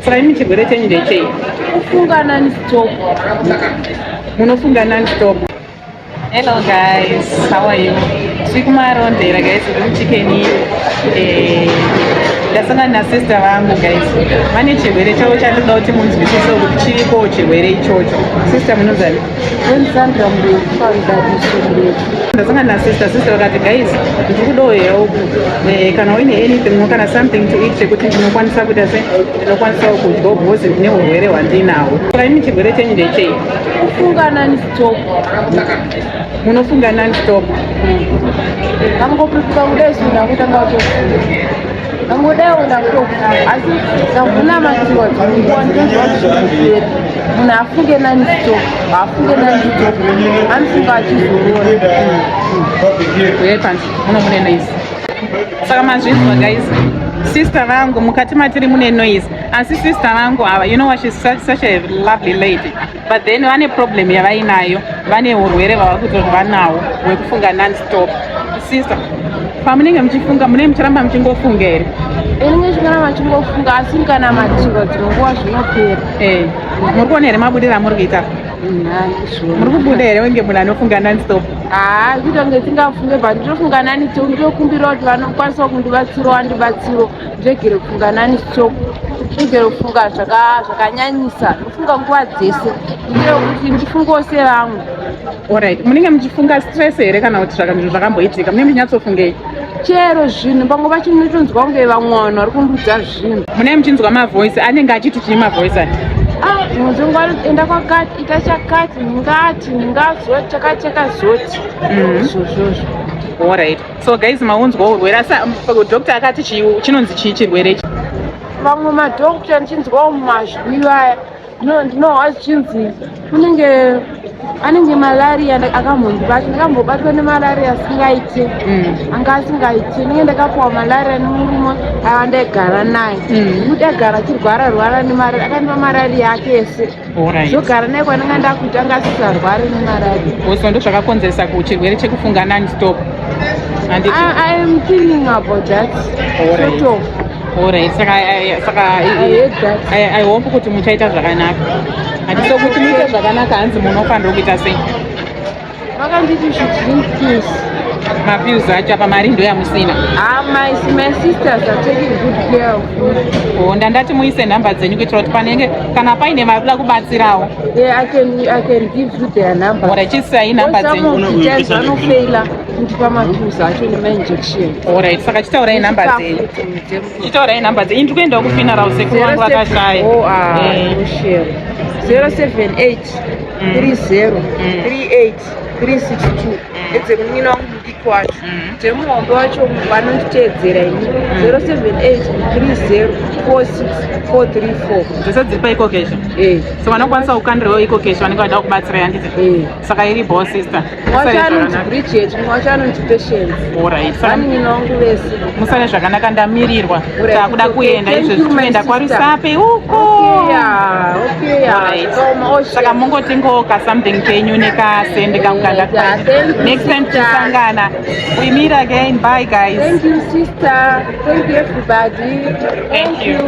Saka imi chirwere chenyu ndechei? Kufunga non-stop. Munofunga non-stop. Hello guys, how are you? Tiri kumarondera guys, kumuchikeni ndasangana nasister vangu guys, vane chirwere chavo chandinoda kuti munzwisise kuti chiripo chirwere ichocho. Sister munozani? Ndasangana nasister vakati guys, ndikudohera uku kana uine anything kana something to eat chekuti ndinokwanisa kuita se ndinokwanisa kudya bhozi ndine urwere hwandinaho. Saka imi chirwere chenyu ndechei? Kufunga non-stop. Munofunga non-stop. Nangopipuka kudai ndakutanga kutofunga. Nangodai unakutofunga asi ndakuna madziwa dzinokuwa ndozvazvokupera. Munhu afunge non-stop, afunge non-stop. Anofunga achizorora. Uyai panzi, muno mune noise. Saka mazvinzwa guys. Sister vangu mukati matiri mune noise. Asi sister vangu ava, you know what, she's such a lovely lady. But then vane problem yavainayo. Vane urwere vavakutori vanawo hwekufunga non-stop. Sister, pamunenge muchifunga mune muchiramba muchingofunga here? Inenge chikaramba chingofunga asi kana madziva dzinonguva zvinopera. Muri kuona here mabudiro amuri kuita? Muri kubuda here wenge munhu anofunga non-stop? Kuita kunge tingafunge but nditofunga non-stop, nditokumbira kuti vanokwanisa kundibatsira wandibatsiro ndegere kufunga non-stop. Ndegere kufunga zvakanyanyisa, ndofunga nguva dzese ndire kuti ndifungewo sevamwe. Alright, munenge muchifunga stress here kana kuti zvinhu zvakamboitika? Munenge muchinyatsofungei? Chero zvinhu panguva chinotonzwa kunge vamwe vanhu vari kundudza zvinhu. Munenge muchinzwa mavoice anenge achiti chii mavoice ati? Zvimwe enda kwakati, ita chakati, ndingazoti, chakacheka zoti. Izvozvozvo. Alright. So guys, maunzwa urwere asi doctor akati chinonzi chii chirwere ichi? Vamwe madhokuta ndichinzwawo mumazwi aya ndinohwa zichinzi anenge malaria akambondibata, ndakambobatwa nemalaria asingaite, anga asingaite. Ndinenge ndakapuwa malaria nemurume ava ndaigara naye. Kuti agara achirwara nemalaria, akandipa malaria yake ese. Zvogara naye kwananga ndakuita anga asisarwari nemalaria. So ndo zvakakonzeresa chirwere chekufunga non-stop? I am thinking about that. Sort of. Alright, saka I hope kuti muchaita zvakanaka. Hatiso kuti muite zvakanaka hanzi munofanira kuita sei? Vakanditi zvidrinks. Mapills acho apa mari ndo yamusina? My sisters are taking good care of me. Ndandati muise nhamba dzenyu kuitira kuti panenge kana paine vari kubatsirawo. I can give you their number. Alright, chisai nhamba dzenyu. Vanofeila kundipa mapills acho nemainjection. Alright, saka chitaurai nhamba dzenyu. Chitaurai nhamba dzenyu. Ndiri kuendawo kufuneral sekuru vangu vakashaya. 078 30 38 362. Edzemunina wangu mudiki wacho. Dzemuhombe wacho vanonditeedzera ini 078 30 46 434. Dzose dziri paiko kesho? So vanokwanisa kukandirawo iko kesho vanenge vada kubatsira handiti? Saka iripo sister. Mwacho anonzi Bridget, mwacho anonzi Patience. Alright. Vanina wangu vese. Musare zvakanaka ndamirirwa. Takuda kuenda izvezvi tinoenda kwaRusape uko. Saka mungotingoka something kenyu nekasende kamukanda kwenyu. Next time tisangana. We meet again. Bye guys. Thank you sister. Thank you everybody. Thank you.